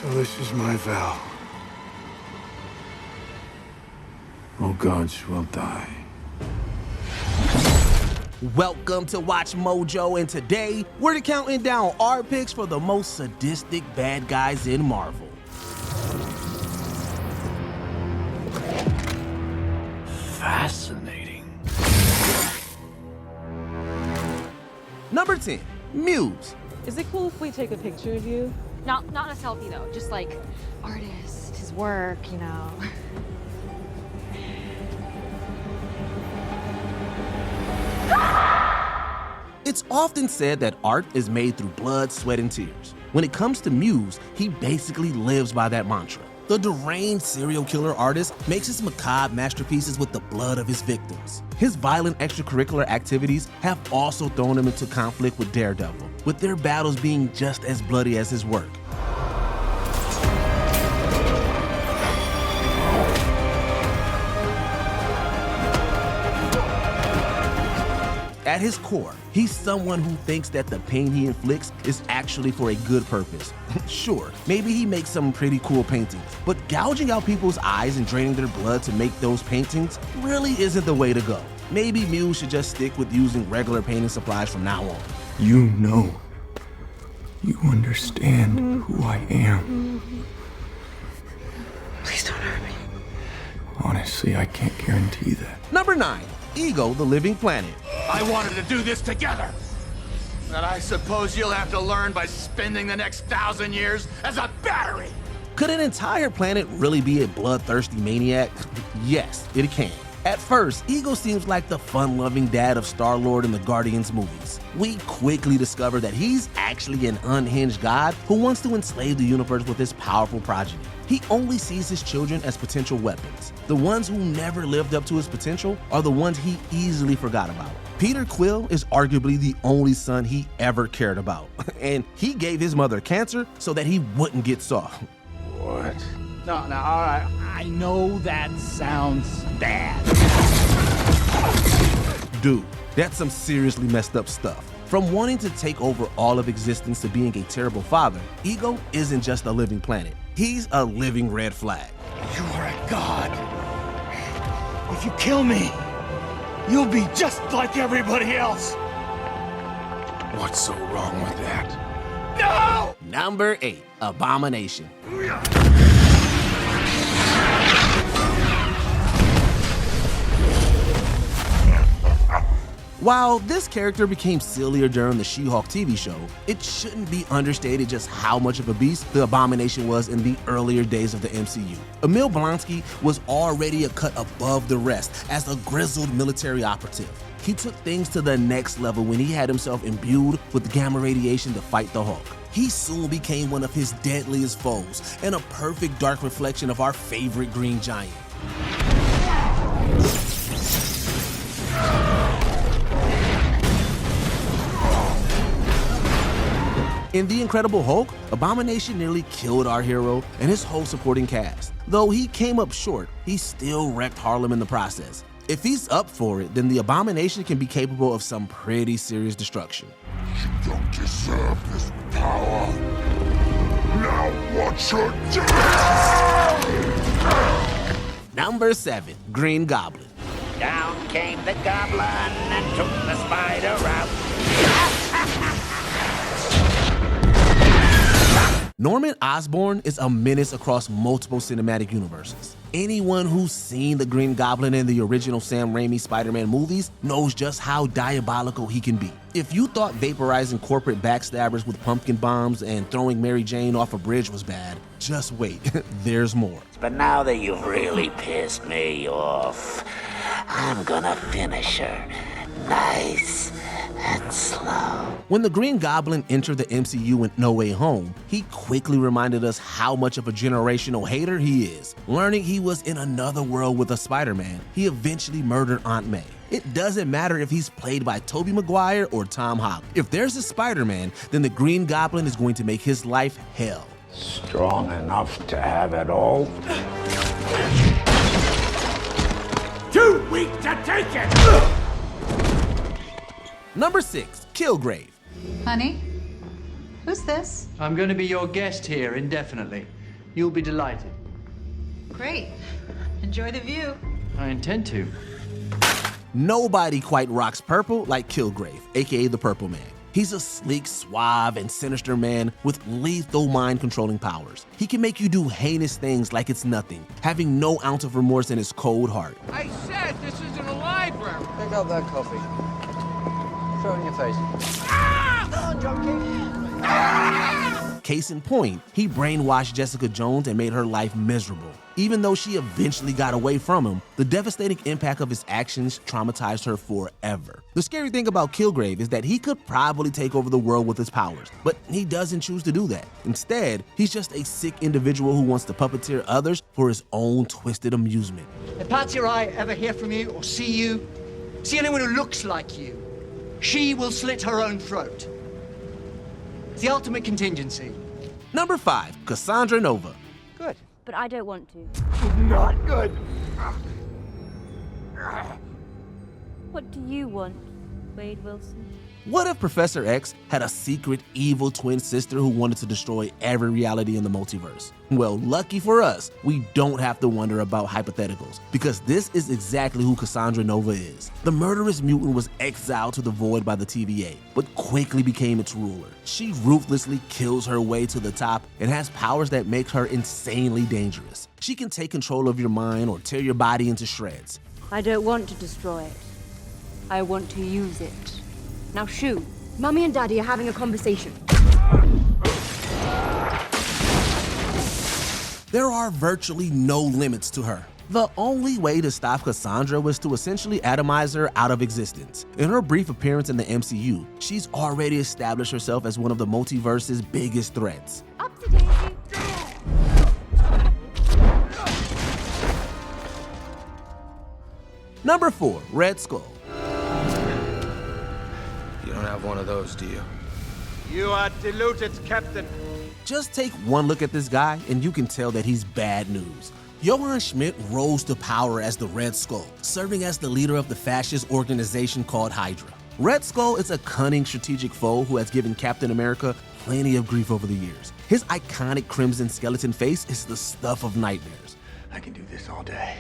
So this is my vow. All gods will die. Welcome to Watch Mojo, and today we're counting down our picks for the most sadistic bad guys in Marvel. Fascinating. Number 10, Muse. Is it cool if we take a picture of you? Not a selfie though, just like artist, his work, you know. It's often said that art is made through blood, sweat, and tears. When it comes to Muse, he basically lives by that mantra. The deranged serial killer artist makes his macabre masterpieces with the blood of his victims. His violent extracurricular activities have also thrown him into conflict with Daredevil, with their battles being just as bloody as his work. At his core, he's someone who thinks that the pain he inflicts is actually for a good purpose. Sure, maybe he makes some pretty cool paintings, but gouging out people's eyes and draining their blood to make those paintings really isn't the way to go. Maybe Muse should just stick with using regular painting supplies from now on. You know. You understand who I am. Please don't hurt me. Honestly, I can't guarantee that. Number 9, Ego, the Living Planet. I wanted to do this together. But I suppose you'll have to learn by spending the next 1,000 years as a battery. Could an entire planet really be a bloodthirsty maniac? Yes, it can. At first, Ego seems like the fun-loving dad of Star-Lord in the Guardians movies. We quickly discover that he's actually an unhinged god who wants to enslave the universe with his powerful progeny. He only sees his children as potential weapons. The ones who never lived up to his potential are the ones he easily forgot about. Peter Quill is arguably the only son he ever cared about, and he gave his mother cancer so that he wouldn't get soft. What? No, all right. I know that sounds bad. Dude, that's some seriously messed up stuff. From wanting to take over all of existence to being a terrible father, Ego isn't just a living planet. He's a living red flag. You are a god. If you kill me, you'll be just like everybody else. What's so wrong with that? No! Number 8, Abomination. While this character became sillier during the She-Hulk TV show, it shouldn't be understated just how much of a beast the Abomination was in the earlier days of the MCU. Emil Blonsky was already a cut above the rest as a grizzled military operative. He took things to the next level when he had himself imbued with gamma radiation to fight the Hulk. He soon became one of his deadliest foes and a perfect dark reflection of our favorite Green Giant. In The Incredible Hulk, Abomination nearly killed our hero and his whole supporting cast. Though he came up short, he still wrecked Harlem in the process. If he's up for it, then the Abomination can be capable of some pretty serious destruction. You don't deserve this power. Now what you do? Number 7, Green Goblin. Down came the goblin and took the spider out. Norman Osborn is a menace across multiple cinematic universes. Anyone who's seen the Green Goblin in the original Sam Raimi Spider-Man movies knows just how diabolical he can be. If you thought vaporizing corporate backstabbers with pumpkin bombs and throwing Mary Jane off a bridge was bad, just wait, there's more. But now that you've really pissed me off, I'm gonna finish her nice and slow. When the Green Goblin entered the MCU in No Way Home, he quickly reminded us how much of a generational hater he is. Learning he was in another world with a Spider-Man, he eventually murdered Aunt May. It doesn't matter if he's played by Tobey Maguire or Tom Holland. If there's a Spider-Man, then the Green Goblin is going to make his life hell. Strong enough to have it all. Too weak to take it! Number 6, Killgrave. Honey, Who's this? I'm going to be your guest here indefinitely. You'll be delighted. Great. Enjoy the view. I intend to. Nobody quite rocks purple like Killgrave, aka the Purple Man. He's a sleek, suave, and sinister man with lethal mind-controlling powers. He can make you do heinous things like it's nothing, having no ounce of remorse in his cold heart. I said this isn't a library. Pick up that coffee. Throw it in your face. Come on, junkie. Case in point, he brainwashed Jessica Jones and made her life miserable. Even though she eventually got away from him, the devastating impact of his actions traumatized her forever. The scary thing about Killgrave is that he could probably take over the world with his powers, but he doesn't choose to do that. Instead, he's just a sick individual who wants to puppeteer others for his own twisted amusement. If Patsy or I ever hear from you or see anyone who looks like you, she will slit her own throat. It's the ultimate contingency. Number 5, Cassandra Nova. Good. But I don't want to. Not good. What do you want, Wade Wilson? What if Professor X had a secret evil twin sister who wanted to destroy every reality in the multiverse? Well, lucky for us, we don't have to wonder about hypotheticals, because this is exactly who Cassandra Nova is. The murderous mutant was exiled to the void by the TVA, but quickly became its ruler. She ruthlessly kills her way to the top and has powers that make her insanely dangerous. She can take control of your mind or tear your body into shreds. I don't want to destroy it. I want to use it. Now shoo, Mummy and Daddy are having a conversation. There are virtually no limits to her. The only way to stop Cassandra was to essentially atomize her out of existence. In her brief appearance in the MCU, she's already established herself as one of the multiverse's biggest threats. Upsy daisy. Number 4, Red Skull. You don't have one of those, do you? You are deluded, Captain. Just take one look at this guy and you can tell that he's bad news. Johann Schmidt rose to power as the Red Skull, serving as the leader of the fascist organization called Hydra. Red Skull is a cunning strategic foe who has given Captain America plenty of grief over the years. His iconic crimson skeleton face is the stuff of nightmares. I can do this all day.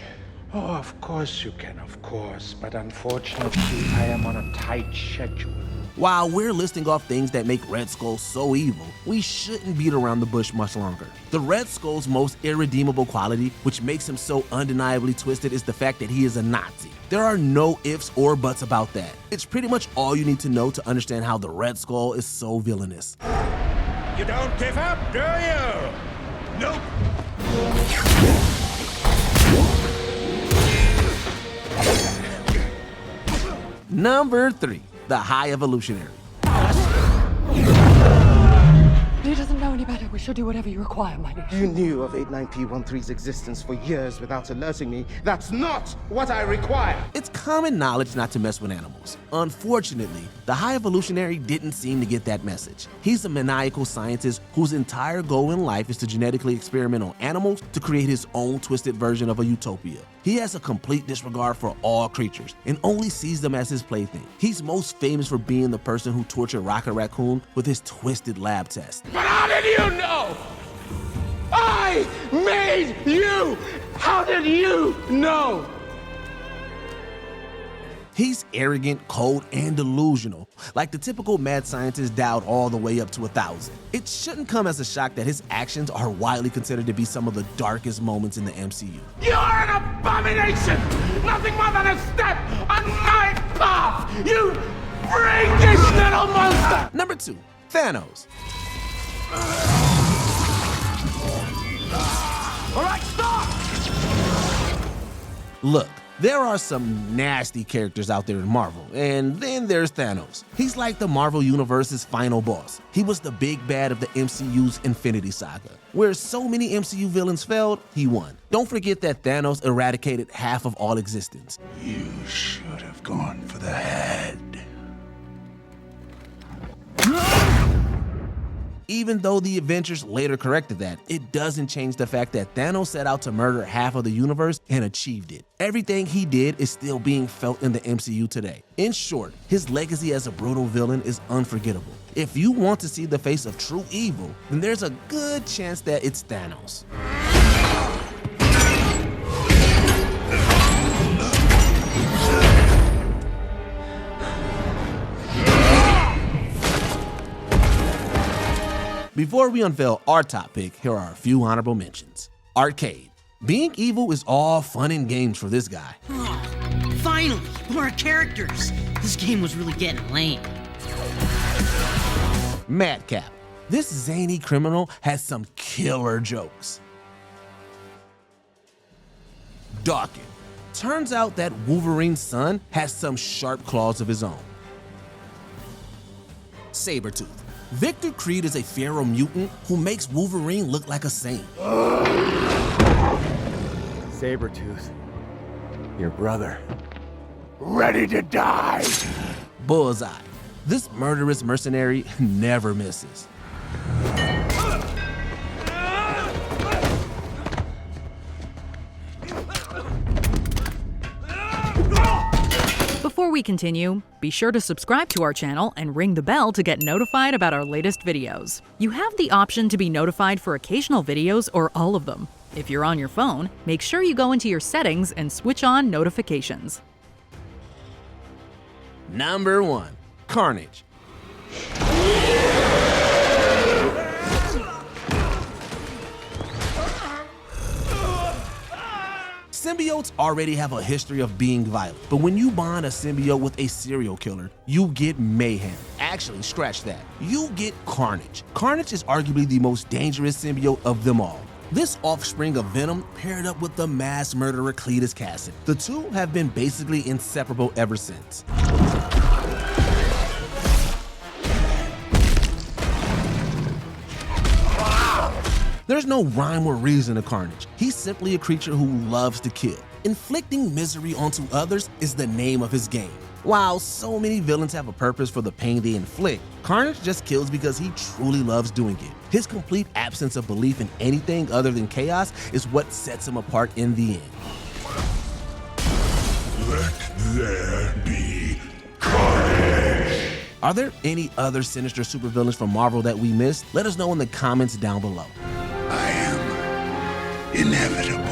Oh, of course you can, of course. But unfortunately, I am on a tight schedule. While we're listing off things that make Red Skull so evil, we shouldn't beat around the bush much longer. The Red Skull's most irredeemable quality, which makes him so undeniably twisted, is the fact that he is a Nazi. There are no ifs or buts about that. It's pretty much all you need to know to understand how the Red Skull is so villainous. You don't give up, do you? Nope. Number 3, the High Evolutionary. He doesn't know any better. We shall do whatever you require, my dear. You knew of 89P13's existence for years without alerting me. That's not what I require! It's common knowledge not to mess with animals. Unfortunately, the High Evolutionary didn't seem to get that message. He's a maniacal scientist whose entire goal in life is to genetically experiment on animals to create his own twisted version of a utopia. He has a complete disregard for all creatures and only sees them as his plaything. He's most famous for being the person who tortured Rocket Raccoon with his twisted lab test. But how did you know? I made you! How did you know? He's arrogant, cold, and delusional, like the typical mad scientist dialed all the way up to 1,000. It shouldn't come as a shock that his actions are widely considered to be some of the darkest moments in the MCU. You're an abomination! Nothing more than a step on my path! You freakish little monster! Number 2, Thanos. All right, stop! Look, there are some nasty characters out there in Marvel, and then there's Thanos. He's like the Marvel Universe's final boss. He was the big bad of the MCU's Infinity Saga. Where so many MCU villains failed, he won. Don't forget that Thanos eradicated half of all existence. You should have gone for the head. Even though the Avengers later corrected that, it doesn't change the fact that Thanos set out to murder half of the universe and achieved it. Everything he did is still being felt in the MCU today. In short, his legacy as a brutal villain is unforgettable. If you want to see the face of true evil, then there's a good chance that it's Thanos. Before we unveil our top pick, here are a few honorable mentions. Arcade. Being evil is all fun and games for this guy. Oh, finally, more characters. This game was really getting lame. Madcap. This zany criminal has some killer jokes. Dawkins. Turns out that Wolverine's son has some sharp claws of his own. Sabretooth. Victor Creed is a feral mutant who makes Wolverine look like a saint. Sabretooth, your brother, ready to die. Bullseye. This murderous mercenary never misses. Before we continue, be sure to subscribe to our channel and ring the bell to get notified about our latest videos. You have the option to be notified for occasional videos or all of them. If you're on your phone, make sure you go into your settings and switch on notifications. Number 1. Carnage. Symbiotes already have a history of being violent, but when you bond a symbiote with a serial killer, you get mayhem. Actually, scratch that. You get Carnage. Carnage is arguably the most dangerous symbiote of them all. This offspring of Venom paired up with the mass murderer Cletus Cassidy. The two have been basically inseparable ever since. There's no rhyme or reason to Carnage. He's simply a creature who loves to kill. Inflicting misery onto others is the name of his game. While so many villains have a purpose for the pain they inflict, Carnage just kills because he truly loves doing it. His complete absence of belief in anything other than chaos is what sets him apart in the end. Let there be carnage. Are there any other sinister supervillains from Marvel that we missed? Let us know in the comments down below. I am inevitable.